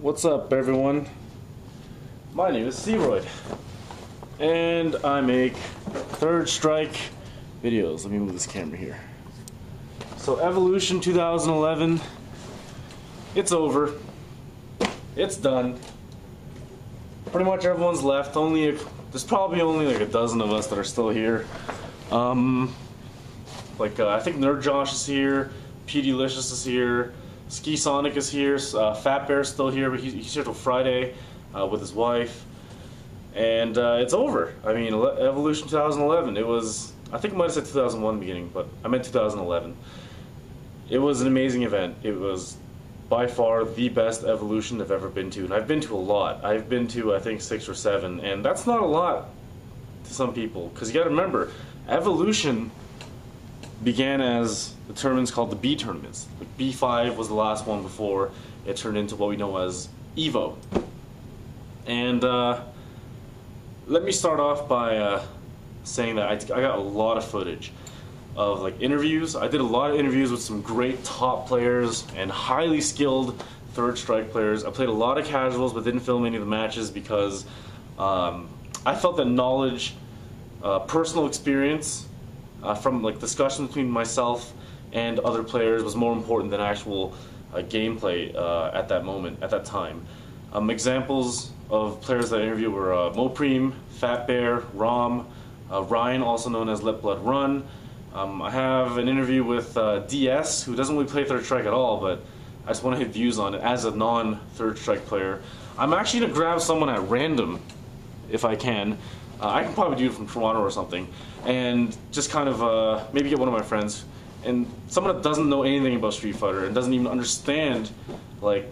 What's up, everyone? My name is Searoyd, and I make Third Strike videos. Let me move this camera here. So Evolution 2011, it's over. It's done. Pretty much everyone's left. There's probably only like a dozen of us that are still here. I think Nerd Josh is here, P Delicious is here, Ski Sonic is here, Fat Bear's still here, but he's here till Friday with his wife. And it's over. I mean, Evolution 2011, I think I might have said 2001 in the beginning, but I meant 2011. It was an amazing event. It was by far the best Evolution I've ever been to, and I've been to a lot. I've been to, I think, 6 or 7, and that's not a lot to some people, because you gotta remember, Evolution began as the tournaments called the B tournaments. Like B5 was the last one before it turned into what we know as EVO. And let me start off by saying that I got a lot of footage of like interviews. I did a lot of interviews with some great top players and highly skilled Third Strike players. I played a lot of casuals but didn't film any of the matches because I felt that knowledge, personal experience from like discussion between myself and other players was more important than actual gameplay at that moment, at that time. Examples of players that I interviewed were Mopreme, Fat Bear, Rom, Ryan, also known as Let Blood Run. I have an interview with DS, who doesn't really play Third Strike at all, but I just want to hit views on it as a non-Third Strike player. I'm actually going to grab someone at random, if I can. I can probably do it from Toronto or something, and just kind of maybe get one of my friends, and someone that doesn't know anything about Street Fighter and doesn't even understand like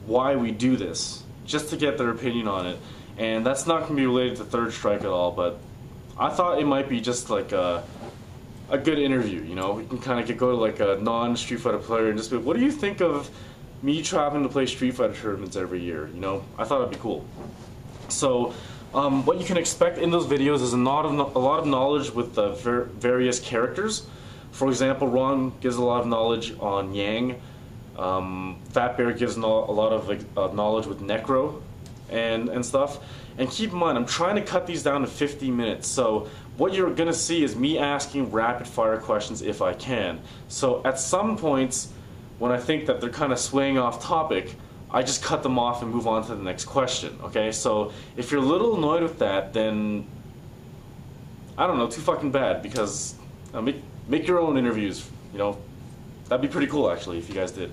why we do this, just to get their opinion on it. And that's not going to be related to Third Strike at all, but I thought it might be just like a good interview, you know? We can kind of go to like a non-Street Fighter player and just be like, what do you think of me traveling to play Street Fighter tournaments every year, you know? I thought it'd be cool. So what you can expect in those videos is a lot of knowledge with various characters. For example, Ron gives a lot of knowledge on Yang. Fat Bear gives a lot of like, knowledge with Necro and stuff. And keep in mind, I'm trying to cut these down to 50 minutes. So what you're going to see is me asking rapid fire questions if I can. So at some points, when I think that they're kind of swaying off topic, I just cut them off and move on to the next question, okay? So if you're a little annoyed with that, then I don't know, too fucking bad, because make your own interviews, you know? That'd be pretty cool, actually, if you guys did.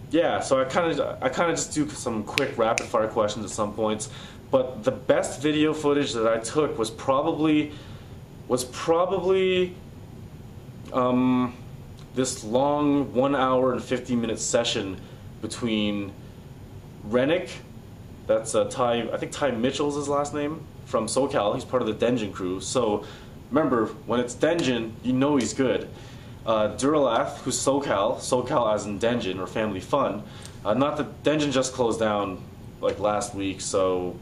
Yeah, so I kind of just do some quick rapid fire questions at some points, but the best video footage that I took was probably this long 1 hour and 50-minute session between Rennick, that's I think Ty Mitchell's his last name, from SoCal. He's part of the Denjin crew. So remember, when it's Denjin, you know he's good. Duralath, who's SoCal as in Denjin or Family Fun. Not that Denjin just closed down like last week, so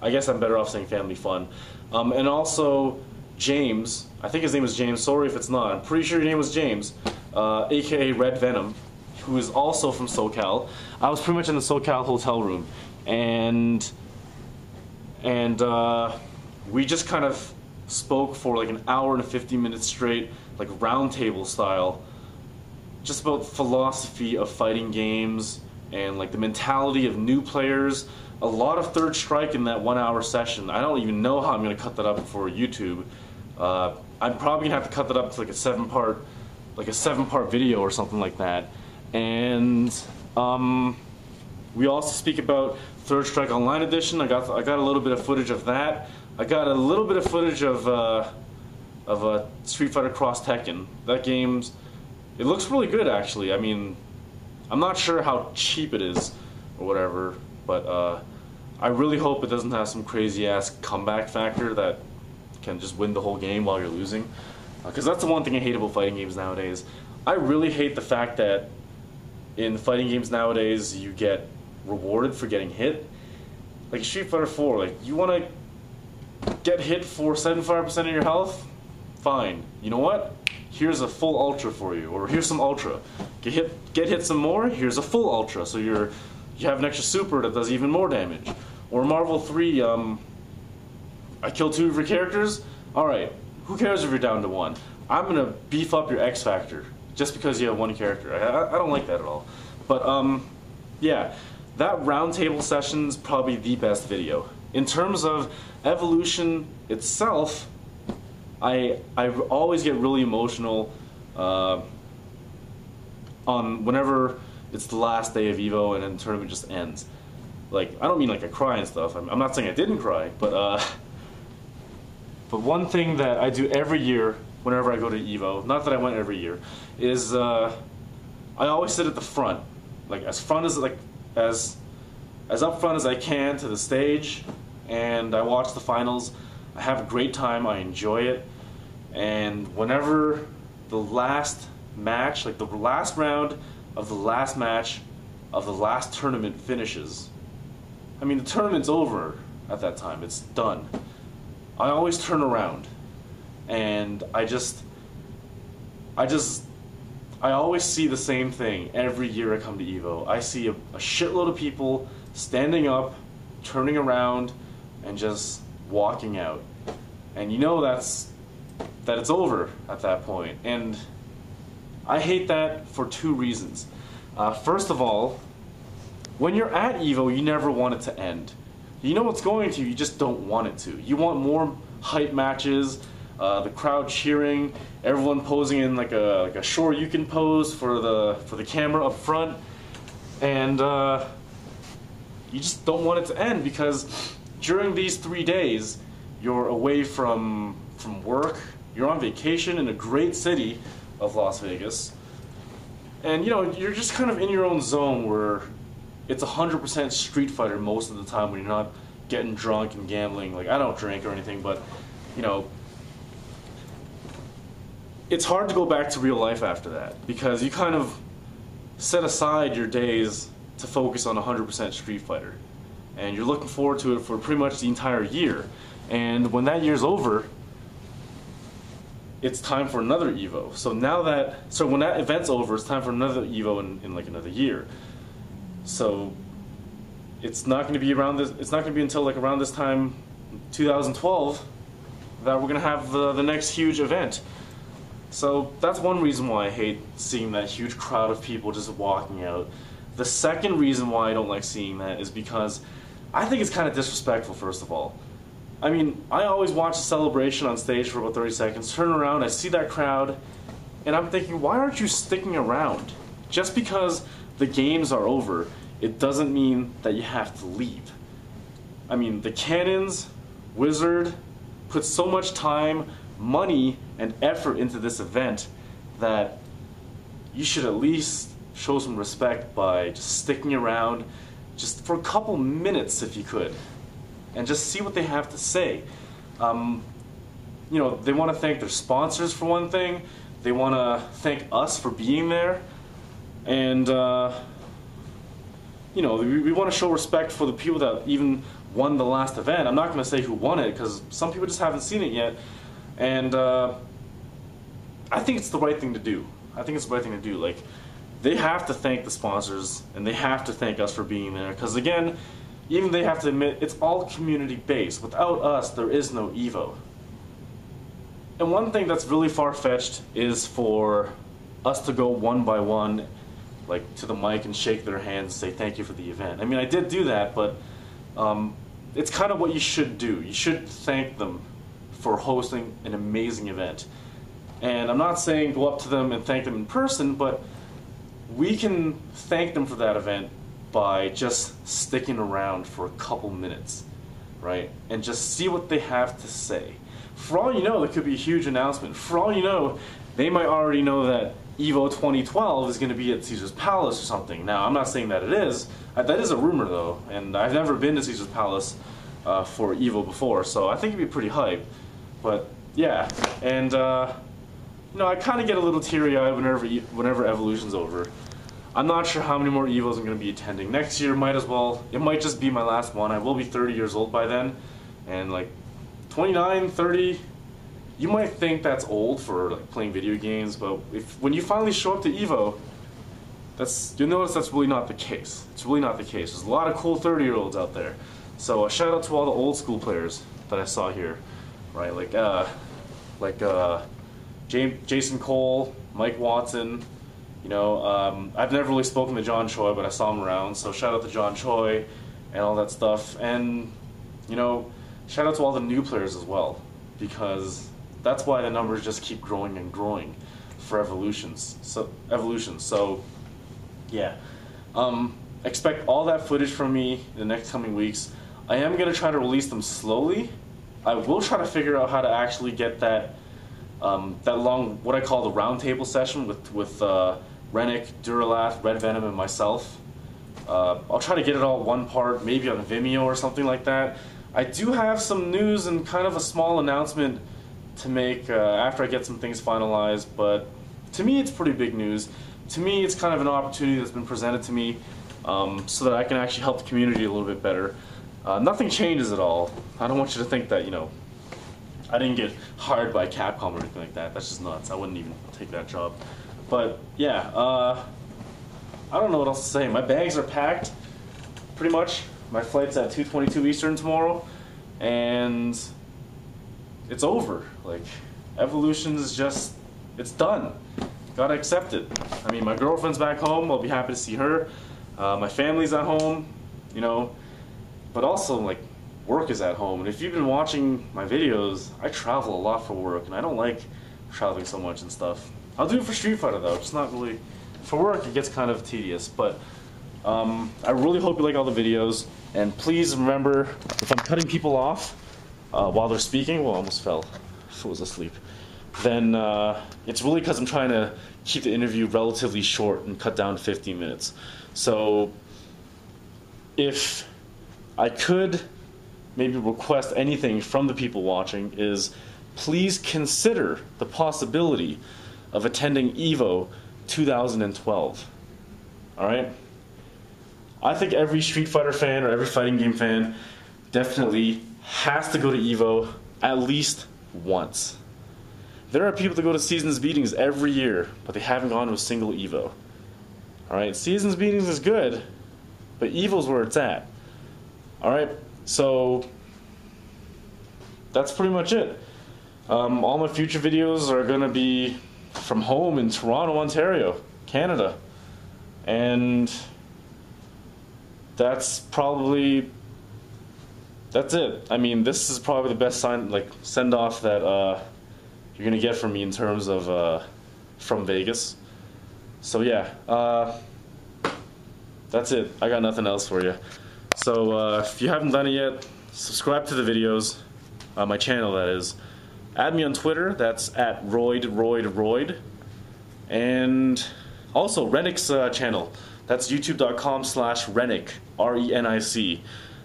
I guess I'm better off saying Family Fun. And also James, I think his name is James, sorry if it's not, I'm pretty sure your name was James, aka Red Venom, who is also from SoCal. I was pretty much in the SoCal hotel room, and we just kind of spoke for like an hour and 50 minutes straight, like round table style, just about philosophy of fighting games and like the mentality of new players. A lot of Third Strike in that 1 hour session. I don't even know how I'm going to cut that up for YouTube. I'm probably going to have to cut that up to like a seven part video or something like that. And we also speak about Third Strike Online Edition. I got a little bit of footage of that. I got a little bit of footage of Street Fighter Cross Tekken. That game's, it looks really good actually. I mean, I'm not sure how cheap it is or whatever, but I really hope it doesn't have some crazy ass comeback factor that can just win the whole game while you're losing. Because that's the one thing I hate about fighting games nowadays. I really hate the fact that in fighting games nowadays you get rewarded for getting hit. Like Street Fighter 4, like you want to get hit for 75% of your health? Fine. You know what? Here's a full ultra for you, or here's some ultra. Get hit some more, here's a full ultra. So you're you have an extra super that does even more damage. Or Marvel 3, I kill 2 of your characters. Alright, who cares if you're down to 1? I'm gonna beef up your X factor just because you have 1 character. I don't like that at all. But yeah, that roundtable session's probably the best video. In terms of evolution itself, I always get really emotional on whenever it's the last day of Evo and then the tournament just ends. Like, I don't mean like I cry and stuff. I'm not saying I didn't cry, but one thing that I do every year whenever I go to Evo, not that I went every year, is I always sit at the front, like as up front as I can to the stage, and I watch the finals. I have a great time. I enjoy it, and whenever the last match, like the last round of the last match of the last tournament finishes, I mean the tournament's over at that time. It's done. I always turn around, and I always see the same thing every year I come to Evo. I see a shitload of people standing up, turning around, and just walking out. And you know that it's over at that point. And I hate that for 2 reasons. First of all, when you're at Evo, you never want it to end. You know it's going to, you just don't want it to. You want more hype matches, the crowd cheering, everyone posing in like a Shoryuken pose for the camera up front, and you just don't want it to end because during these 3 days you're away from work, you're on vacation in a great city of Las Vegas, and you know you're just kind of in your own zone where it's 100% Street Fighter most of the time when you're not getting drunk and gambling. Like, I don't drink or anything, but you know, it's hard to go back to real life after that because you kind of set aside your days to focus on 100% Street Fighter, and you're looking forward to it for pretty much the entire year. And when that year's over, it's time for another Evo. So when that event's over, it's time for another Evo in like another year. So it's not going to be around this. It's not going to be until like around this time, 2012, that we're going to have the next huge event. So that's one reason why I hate seeing that huge crowd of people just walking out. The second reason why I don't like seeing that is because I think it's kind of disrespectful, first of all. I mean, I always watch a celebration on stage for about 30 seconds, turn around, I see that crowd, and I'm thinking, why aren't you sticking around? Just because the games are over, it doesn't mean that you have to leave. I mean, the Cannons, Wizard, put so much time, money, and effort into this event that you should at least show some respect by just sticking around just for a couple minutes if you could, and just see what they have to say. You know, they want to thank their sponsors for one thing, they want to thank us for being there, and you know, we want to show respect for the people that even won the last event. I'm not going to say who won it because some people just haven't seen it yet, and I think it's the right thing to do. I think it's the right thing to do. Like, they have to thank the sponsors and they have to thank us for being there because, again, even they have to admit it's all community based. Without us, there is no Evo. And one thing that's really far-fetched is for us to go one by one, like to the mic and shake their hands and say thank you for the event. I mean, I did do that, but it's kind of what you should do. You should thank them for hosting an amazing event. And I'm not saying go up to them and thank them in person, but we can thank them for that event by just sticking around for a couple minutes, right? And just see what they have to say. For all you know, there could be a huge announcement. For all you know, they might already know that Evo 2012 is going to be at Caesar's Palace or something. Now, I'm not saying that it is. That is a rumor, though, and I've never been to Caesar's Palace for Evo before, so I think it'd be pretty hype. But yeah, and you know, I kind of get a little teary-eyed whenever Evolution's over. I'm not sure how many more Evos I'm going to be attending. Next year, might as well. It might just be my last one. I will be 30 years old by then, and like 29, 30. You might think that's old for like playing video games, but when you finally show up to Evo, you'll notice that's really not the case. It's really not the case. There's a lot of cool 30-year-olds out there. So shout out to all the old school players that I saw here, right? Like Jason Cole, Mike Watson. You know, I've never really spoken to John Choi, but I saw him around. So shout out to John Choi and all that stuff. And you know, shout out to all the new players as well, because that's why the numbers just keep growing and growing for evolutions. So yeah, expect all that footage from me in the next coming weeks. I am gonna try to release them slowly. I will try to figure out how to actually get that long, what I call the roundtable session with Rennick, Duralath, Red Venom, and myself. I'll try to get it all one part, maybe on Vimeo or something like that. I do have some news and kind of a small announcement to make after I get some things finalized, but to me it's pretty big news. To me it's kind of an opportunity that's been presented to me so that I can actually help the community a little bit better. Nothing changes at all. I don't want you to think that, you know, I didn't get hired by Capcom or anything like that. That's just nuts. I wouldn't even take that job. But yeah, I don't know what else to say. My bags are packed, pretty much. My flight's at 2:22 Eastern tomorrow, and it's over. Like, Evolution is just, it's done. Gotta accept it. I mean, my girlfriend's back home. I'll be happy to see her. My family's at home, you know, but also, like, work is at home. And if you've been watching my videos, I travel a lot for work, and I don't like traveling so much and stuff. I'll do it for Street Fighter though. It's not really, for work it gets kind of tedious, but I really hope you like all the videos, and please remember, if I'm cutting people off while they're speaking, well, I almost fell, I was asleep, then it's really because I'm trying to keep the interview relatively short and cut down to 15 minutes. So if I could maybe request anything from the people watching, is please consider the possibility of attending EVO 2012. Alright? I think every Street Fighter fan or every fighting game fan definitely has to go to EVO at least once. There are people that go to Seasons Beatings every year, but they haven't gone to a single EVO. Alright? Seasons Beatings is good, but EVO's where it's at. Alright? So that's pretty much it. All my future videos are going to be from home in Toronto, Ontario, Canada. And that's it. I mean, this is probably the best send-off that you're going to get from me in terms of from Vegas. So yeah, that's it. I got nothing else for you. So if you haven't done it yet, subscribe to the videos, my channel that is. Add me on Twitter, that's at Royd. And also Rennick's channel, that's youtube.com/Rennick, R-E-N-I-C.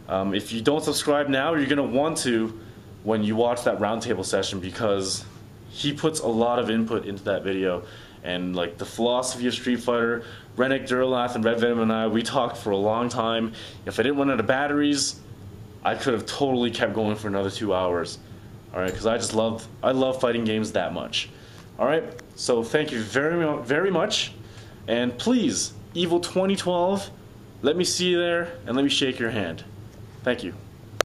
If you don't subscribe now, you're going to want to when you watch that roundtable session, because he puts a lot of input into that video. And like the philosophy of Street Fighter, Rennick, Duralath, and Red Venom and I, we talked for a long time. If I didn't run out of batteries, I could have totally kept going for another 2 hours. Alright, because I love fighting games that much. Alright, so thank you very much. And please, EVO 2012, let me see you there and let me shake your hand. Thank you.